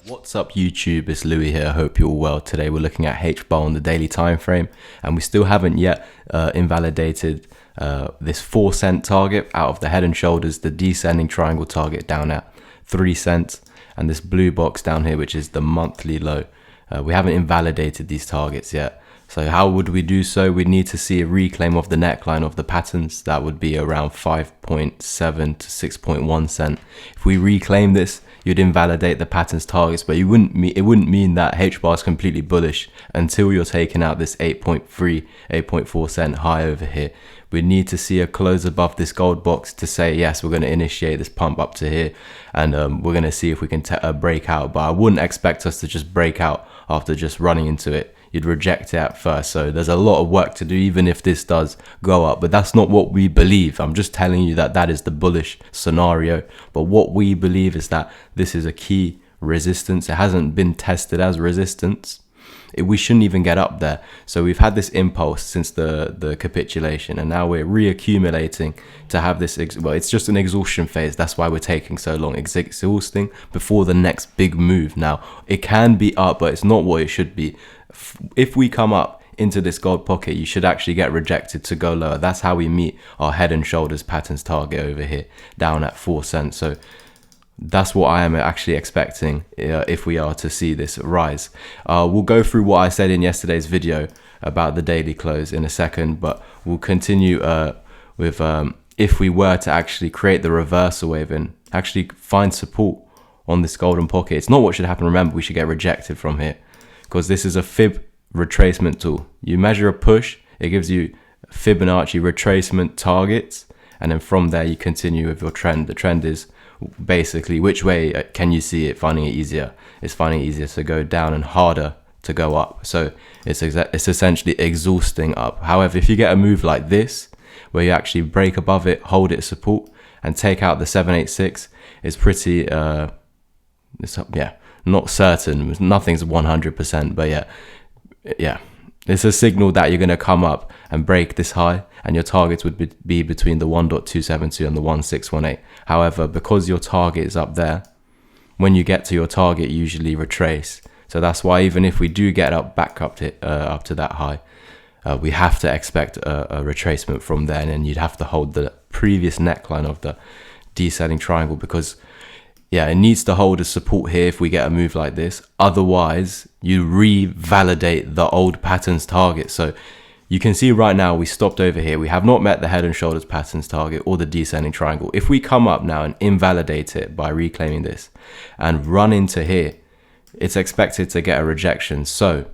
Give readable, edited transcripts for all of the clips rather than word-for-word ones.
What's up YouTube, it's Louis here, I hope you're all well. Today we're looking at Hbar on the daily time frame, and we still haven't yet invalidated this 4 cent target out of the head and shoulders, the descending triangle target down at 3 cents, and this blue box down here which is the monthly low. We haven't invalidated these targets yet. So how would we do so? We need to see a reclaim of the neckline of the patterns. That would be around 5.7 to 6.1 cent. If we reclaim this, you'd invalidate the pattern's targets, but it wouldn't mean that Hbar is completely bullish until you're taking out this 8.3, 8.4 cent high over here. We need to see a close above this gold box to say, yes, we're going to initiate this pump up to here, and we're going to see if we can break out. But I wouldn't expect us to just break out after just running into it. You'd reject it at first. So there's a lot of work to do, even if this does go up, but that's not what we believe. I'm just telling you that that is the bullish scenario. But what we believe is that this is a key resistance. It hasn't been tested as resistance. We shouldn't even get up there. So we've had this impulse since the capitulation, and now we're reaccumulating to have this, well, it's just an exhaustion phase. That's why we're taking so long. It's exhausting before the next big move. Now, it can be up, but it's not what it should be. If we come up into this gold pocket, you should actually get rejected to go lower. That's how we meet our head and shoulders patterns target over here, down at 4 cents. So that's what I am actually expecting if we are to see this rise. We'll go through what I said in yesterday's video about the daily close in a second, but we'll continue with if we were to actually create the reversal wave and actually find support on this golden pocket. It's not what should happen. Remember, we should get rejected from here, because this is a fib retracement tool. You measure a push, it gives you Fibonacci retracement targets, and then from there you continue with your trend. The trend is basically which way can you see it finding it easier. It's finding it easier to go down and harder to go up. So it's essentially exhausting up. However, if you get a move like this where you actually break above it, hold it support, and take out the 786, it's pretty not certain. Nothing's 100%, but yeah, it's a signal that you're going to come up and break this high, and your targets would be between the 1.272 and the 1.618. However, because your target is up there, when you get to your target, you usually retrace. So that's why even if we do get back up to that high, we have to expect a retracement from there, and then you'd have to hold the previous neckline of the descending triangle, because it needs to hold a support here if we get a move like this. Otherwise, you revalidate the old patterns target. So you can see right now we stopped over here. We have not met the head and shoulders patterns target or the descending triangle. If we come up now and invalidate it by reclaiming this and run into here, it's expected to get a rejection. So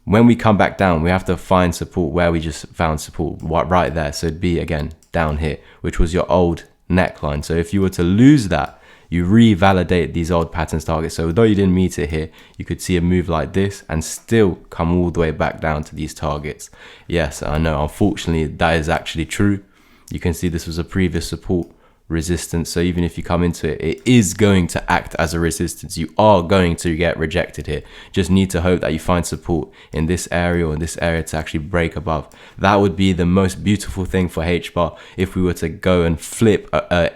when we come back down, we have to find support where we just found support, right there. So it'd be again down here, which was your old neckline. So if you were to lose that, you revalidate these old patterns targets. So although you didn't meet it here, you could see a move like this and still come all the way back down to these targets. Yes, I know, unfortunately that is actually true. You can see this was a previous support resistance. So even if you come into it, it is going to act as a resistance. You are going to get rejected here. Just need to hope that you find support in this area or in this area to actually break above. That would be the most beautiful thing for Hbar if we were to go and flip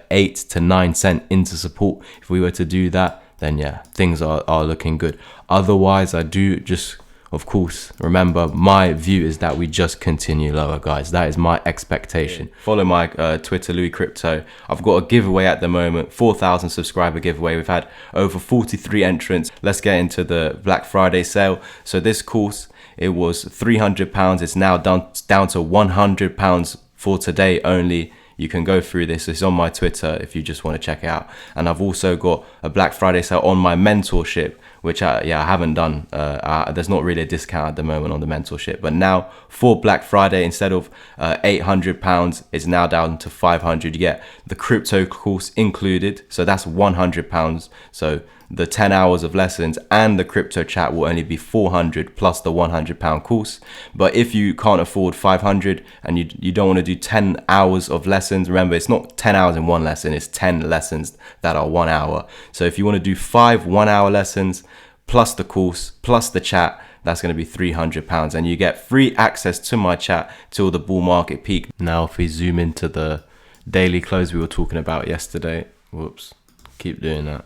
8 to 9 cent into support. If we were to do that, then yeah, things are looking good. Otherwise, I do just, of course, remember, my view is that we just continue lower, guys. That is my expectation. Follow my Twitter, Louis Crypto. I've got a giveaway at the moment, 4,000 subscriber giveaway. We've had over 43 entrants. Let's get into the Black Friday sale. So this course, it was £300. It's now down to £100 for today only. You can go through this. It's on my Twitter if you just want to check it out. And I've also got a Black Friday sale on my mentorship, which I haven't done. There's not really a discount at the moment on the mentorship, but now for Black Friday, instead of £800, it's now down to 500. You get the crypto course included, so that's £100. So the 10 hours of lessons and the crypto chat will only be 400 plus the £100 course. But if you can't afford 500 and you don't want to do 10 hours of lessons, remember, it's not 10 hours in one lesson, it's 10 lessons that are 1 hour. So if you want to do 5 1-hour lessons plus the course plus the chat, that's going to be £300, and you get free access to my chat till the bull market peak. Now if we zoom into the daily close we were talking about yesterday, whoops, keep doing that.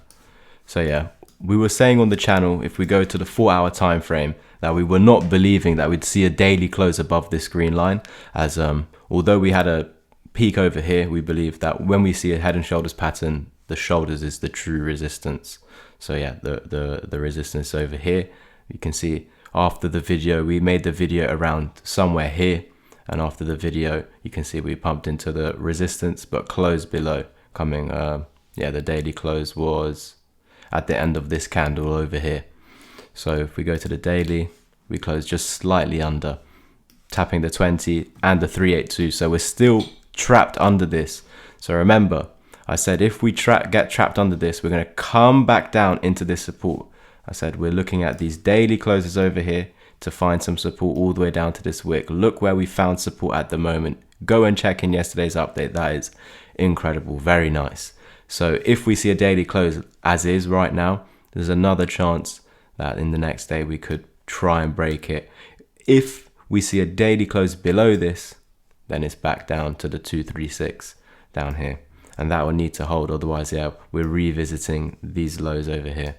So yeah, we were saying on the channel, if we go to the 4-hour time frame, that we were not believing that we'd see a daily close above this green line, as although we had a peak over here, we believe that when we see a head and shoulders pattern, the shoulders is the true resistance. So yeah, the resistance over here, you can see after the video, we made the video around somewhere here, and after the video you can see we pumped into the resistance but closed below, coming the daily close was at the end of this candle over here. So if we go to the daily, we close just slightly under, tapping the 20 and the 382. So we're still trapped under this. So remember, I said if we get trapped under this, we're going to come back down into this support. I said we're looking at these daily closes over here to find some support all the way down to this wick. Look where we found support at the moment. Go and check in yesterday's update. That is incredible. Very nice. So if we see a daily close as is right now, there's another chance that in the next day we could try and break it. If we see a daily close below this, then it's back down to the 236 down here, and that will need to hold. Otherwise, yeah, we're revisiting these lows over here.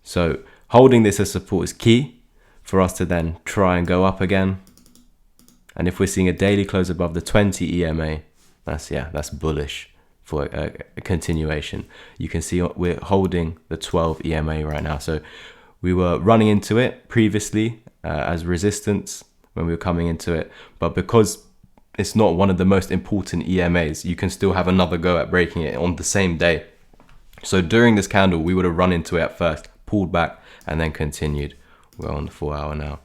So holding this as support is key for us to then try and go up again. And if we're seeing a daily close above the 20 EMA, that's bullish for a continuation. You can see we're holding the 12 EMA right now. So we were running into it previously as resistance when we were coming into it, but because it's not one of the most important EMAs, you can still have another go at breaking it on the same day. So during this candle, we would have run into it at first, pulled back, and then continued. We're on the 4-hour now.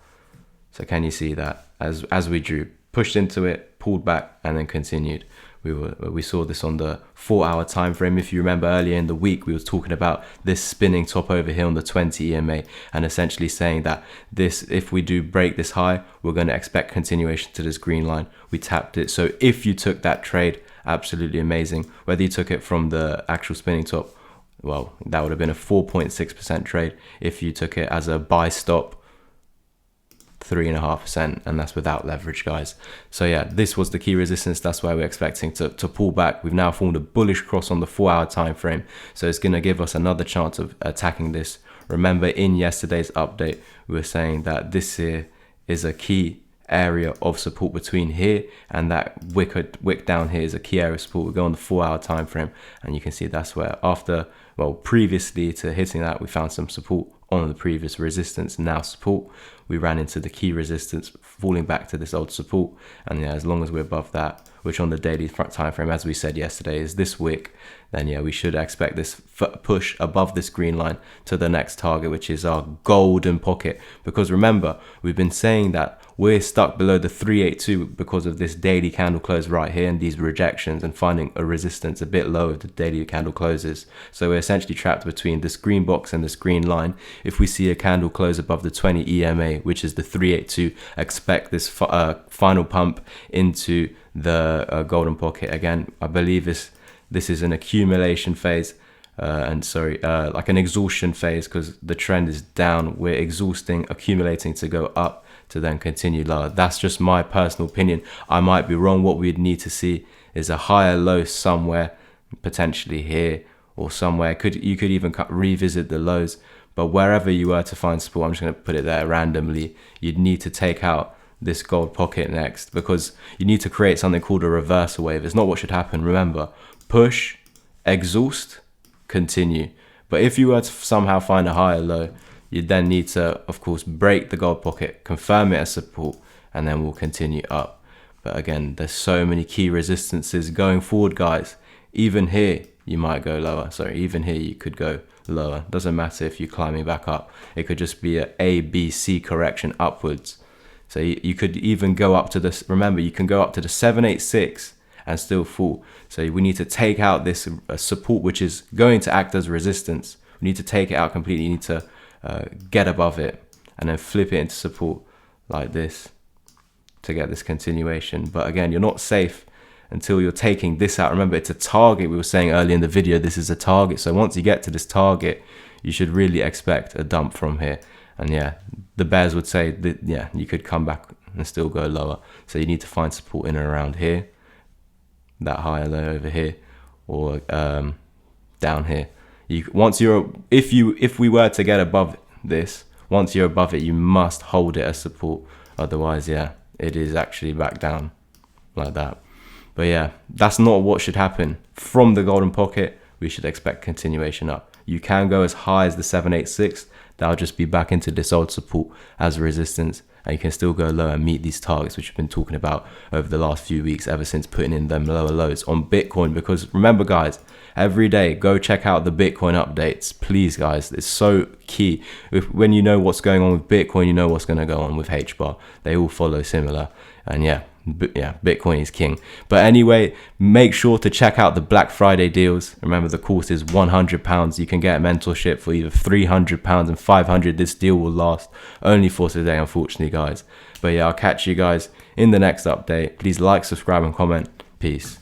So can you see that as we drew, pushed into it, pulled back, and then continued. We saw this on the 4-hour time frame. If you remember earlier in the week, we were talking about this spinning top over here on the 20 EMA, and essentially saying that this, if we do break this high, we're going to expect continuation to this green line. We tapped it. So if you took that trade, absolutely amazing. Whether you took it from the actual spinning top, well, that would have been a 4.6% trade. If you took it as a buy stop, 3.5%, and that's without leverage, guys. So yeah, this was the key resistance. That's why we're expecting to pull back. We've now formed a bullish cross on the 4-hour time frame, so it's going to give us another chance of attacking this. Remember, in yesterday's update, we were saying that this here is a key area of support between here and that wick down here is a key area of support. We go on the 4-hour time frame, and you can see that's where previously to hitting that, we found some support on the previous resistance, now support. We ran into the key resistance, falling back to this old support, and yeah, as long as we're above that, which on the daily time frame, as we said yesterday, is this wick, then yeah, we should expect this push above this green line to the next target, which is our golden pocket. Because remember, we've been saying that we're stuck below the 382 because of this daily candle close right here and these rejections, and finding a resistance a bit low of the daily candle closes. So we're essentially trapped between this green box and this green line. If we see a candle close above the 20 EMA, which is the 382, expect this final pump into the golden pocket. Again, I believe this is an accumulation phase, like an exhaustion phase, because the trend is down. We're exhausting, accumulating to go up, to then continue lower. That's just my personal opinion. I might be wrong. What we'd need to see is a higher low somewhere, potentially here or somewhere. You could even revisit the lows, but wherever you were to find support, I'm just going to put it there randomly, you'd need to take out this gold pocket next, because you need to create something called a reversal wave. It's not what should happen. Remember, push, exhaust, continue. But if you were to somehow find a higher low, you then need to, of course, break the gold pocket, confirm it as support, and then we'll continue up. But again, there's so many key resistances going forward, guys. Even here, you might go lower. Sorry, even here, you could go lower. Doesn't matter if you're climbing back up. It could just be a A, B, C correction upwards. So you could even go up to this. Remember, you can go up to the 786 and still fall. So we need to take out this support, which is going to act as resistance. We need to take it out completely. You need to get above it and then flip it into support like this to get this continuation. But again, you're not safe until you're taking this out. Remember, it's a target. We were saying earlier in the video, this is a target. So once you get to this target, you should really expect a dump from here. And yeah, the bears would say that, yeah, you could come back and still go lower. So you need to find support in and around here, that higher low over here, or down here. If we were to get above this, once you're above it, you must hold it as support. Otherwise, yeah, it is actually back down like that. But yeah, that's not what should happen. From the golden pocket, we should expect continuation up. You can go as high as the 786. That'll just be back into this old support as resistance. And you can still go low and meet these targets, which we've been talking about over the last few weeks, ever since putting in them lower lows on Bitcoin. Because remember, guys, every day, go check out the Bitcoin updates. Please, guys, it's so key. When you know what's going on with Bitcoin, you know what's going to go on with Hbar. They all follow similar. And yeah, Bitcoin is king. But anyway, make sure to check out the Black Friday deals. Remember, the course is £100. You can get mentorship for either £300 and £500. This deal will last only for today, unfortunately, guys. But yeah, I'll catch you guys in the next update. Please like, subscribe, and comment. Peace.